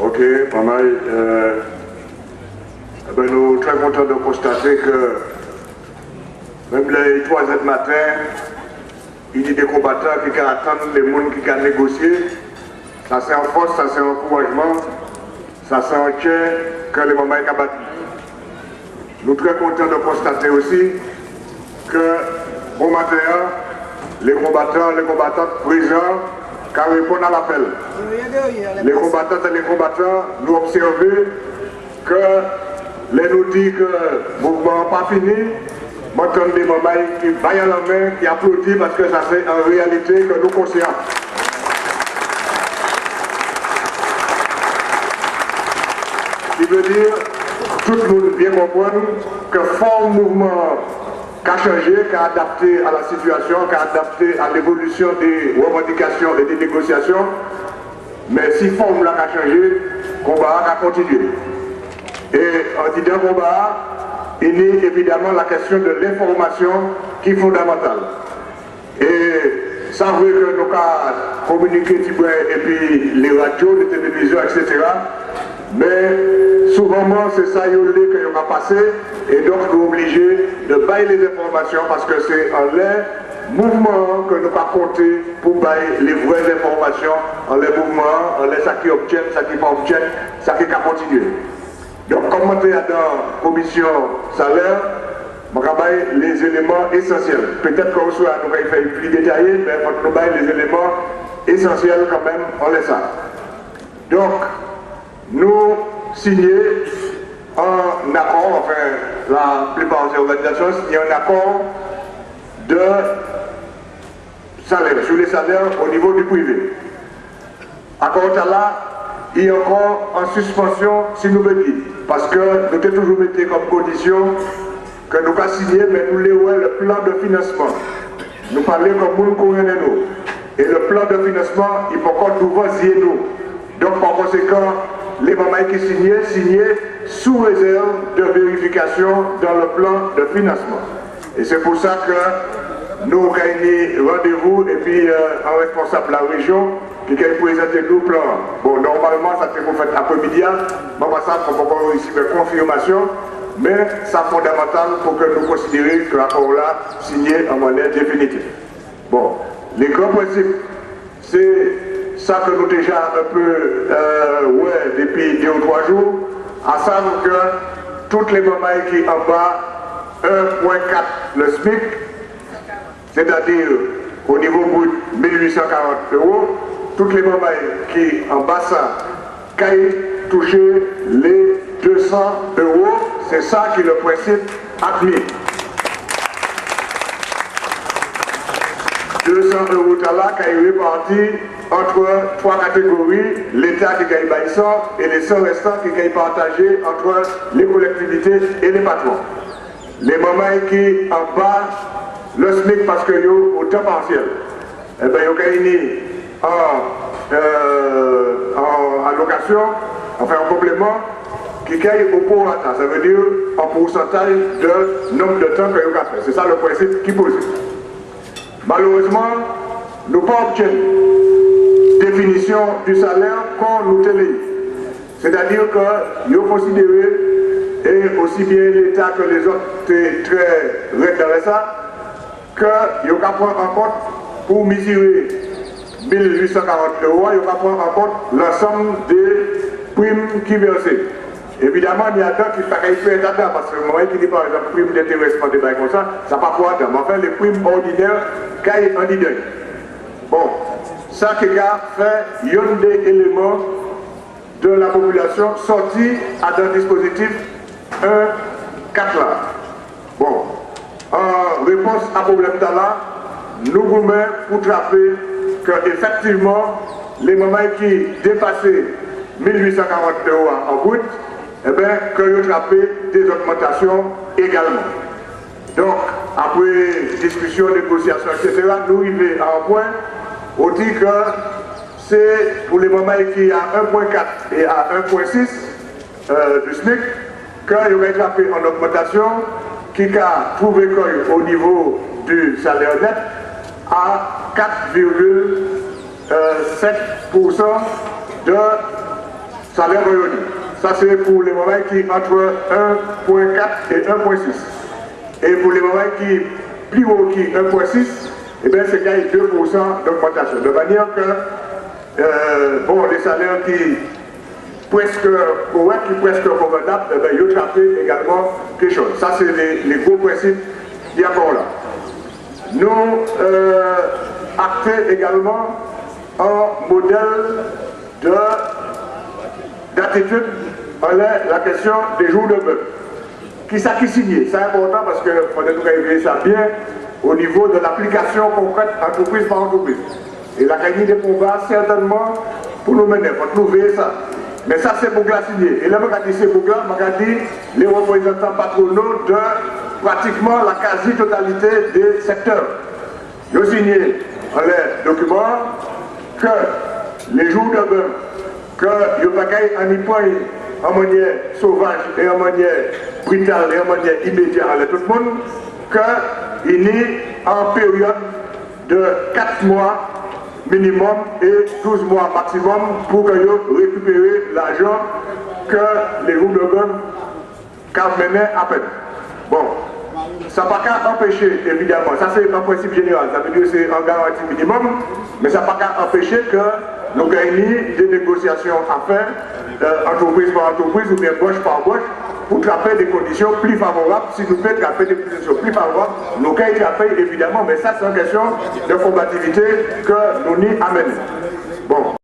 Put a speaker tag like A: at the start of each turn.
A: Ok, pas mal. Nous sommes très contents de constater que même les 3 heures du matin, il y a des combattants qui attendent les gens qui ont négocié. Ça c'est en force, ça c'est un encouragement, ça c'est un tien que les moments sont battus. Nous sommes très contents de constater aussi que au matin, les combattants présents qui répondent à l'appel. Les combattantes et les combattants nous observons que les nous disent que le mouvement n'est pas fini. Maintenant, des mamans qui baillent à la main, qui applaudissent parce que ça c'est en réalité que nous conscients. Ce qui veut dire, tout le monde bien comprendre que fort mouvement qui a changé, qui a adapté à la situation, qui a adapté à l'évolution des revendications et des négociations. Mais si forme là a changé, le combat a continué. Et en disant combat, il y a évidemment la question de l'information qui est fondamentale. Et ça veut que nous avons communiqué et puis les radios, les télévisions, etc. Mais souvent c'est ça que nous avons passé et donc nous sommes obligés de bailler les informations parce que c'est en l'air mouvement que nous avons compté pour bailler les vraies informations, en les mouvements, en les ça qui obtiennent, ça qui ne pas obtiennent, ça qui a continué. Donc, comme on est dans la commission salaire, on va les éléments essentiels. Peut-être qu'on soit nous allons faire plus détaillé, mais on va les éléments essentiels quand même, on laisse ça. Donc, nous signons un accord, enfin, la plupart des organisations signent un accord de salaire, sur les salaires au niveau du privé. Accord là, il est encore en suspension, si nous le disons. Parce que nous avons toujours mis comme condition que nous avons signé, mais nous avons le plan de financement. Nous parlons comme nous connaissons nous. Et le plan de financement, il faut encore nous voisin nous. Donc par conséquent, les mamans qui signaient sous réserve de vérification dans le plan de financement. Et c'est pour ça que nous réunissons rendez-vous et puis un responsable de la région qui a présenté nous plan. Bon, normalement, ça fait pour faire après-midi, mais ça, il faut encore ici faire confirmation, mais c'est fondamental pour que nous considérions que l'accord-là signé en manière définitive. Bon, les grands principes, c'est ça que nous déjà un peu, depuis 2 ou 3 jours, à savoir que toutes les mamans qui en bas 1,4 le SMIC, c'est-à-dire au niveau brut 1840 €, toutes les mamans qui en bas ça, qui ont touché les 200 €, c'est ça qui est le principe admis. 200 € là qui est réparti entre 3 catégories, l'État qui gagne 100 et les 100 restants qui gagnent partagés entre les collectivités et les patrons. Les mamans qui en bas le SMIC parce que yo au temps partiel, eh bien yo gagnent en allocation, enfin en complément, qui gagne au prorata, ça veut dire en pourcentage de nombre de temps que vous avez fait. C'est ça le principe qui pose. Malheureusement, nous pas obtenir définition du salaire qu'on nous télé. C'est-à-dire que vous considérez, et aussi bien l'État que les autres très dans ça, que vous prendre en compte pour mesurer 1840 €, vous prendre en compte l'ensemble des primes qui versent. Évidemment, il y a d'autres qui ne sont pas là-dedans, parce que le moment qui dit par exemple prime d'intéressement des bails comme ça, ça n'a pas pour là-dedans. Mais enfin, les primes ordinaires, caillent en idée. Bon, ça qui a fait un des éléments de la population sorti à un dispositif 1,4 là. Bon, en réponse à ce problème là, nous vous mettons pour trapper que effectivement les moments qui dépassaient 1840 € en brut, eh bien, que vous trappez des augmentations également. Donc, après discussion, négociation, etc., nous arrivons à un point où dit que c'est pour les moments qui à 1,4 et à 1,6 du SMIC, que vous avez trappé en augmentation qui a trouvé au niveau du salaire net à 4,7% de salaire revenu. Ça c'est pour les moments qui entre 1,4 et 1,6. Et pour les moments qui plus haut qui 1,6, eh bien c'est qu'il y a 2% d'augmentation. De manière que bon, les salaires qui presque corrects, qui presque convenables, eh bien, ils ont également quelque chose. Ça c'est les gros principes qui y a encore là. Nous actons également un modèle d'attitude en la question des jours de bœuf. Qui ça qui signé? C'est important parce qu'il faudrait nous révéler ça bien au niveau de l'application concrète entreprise par entreprise. Et la gagner des combats certainement pour nous mener, pour nous veiller ça. Mais ça c'est pour la signer. Et là, je dis c'est pour les représentants patronaux de pratiquement la quasi-totalité des secteurs. Ils ont signé dans les documents que les jours de bain, que ils ont payé en Ipogne en manière sauvage et en manière brutale et en manière immédiate à tout le monde, qu'il est en période de 4 mois minimum et 12 mois maximum pour que vous récupérez l'argent que les jours de bain menaient à peine. Bon, ça n'a pas qu'à empêcher, évidemment, ça c'est un principe général, ça veut dire que c'est un garantie minimum, mais ça n'a pas qu'à empêcher que nous gagnons des négociations à faire, entreprise par entreprise ou bien gauche par gauche, pour trapper des conditions plus favorables. Si nous pouvons trapper des conditions plus favorables, nous gagnons trapper évidemment, mais ça c'est une question de combativité que nous n'y amenons. Bon.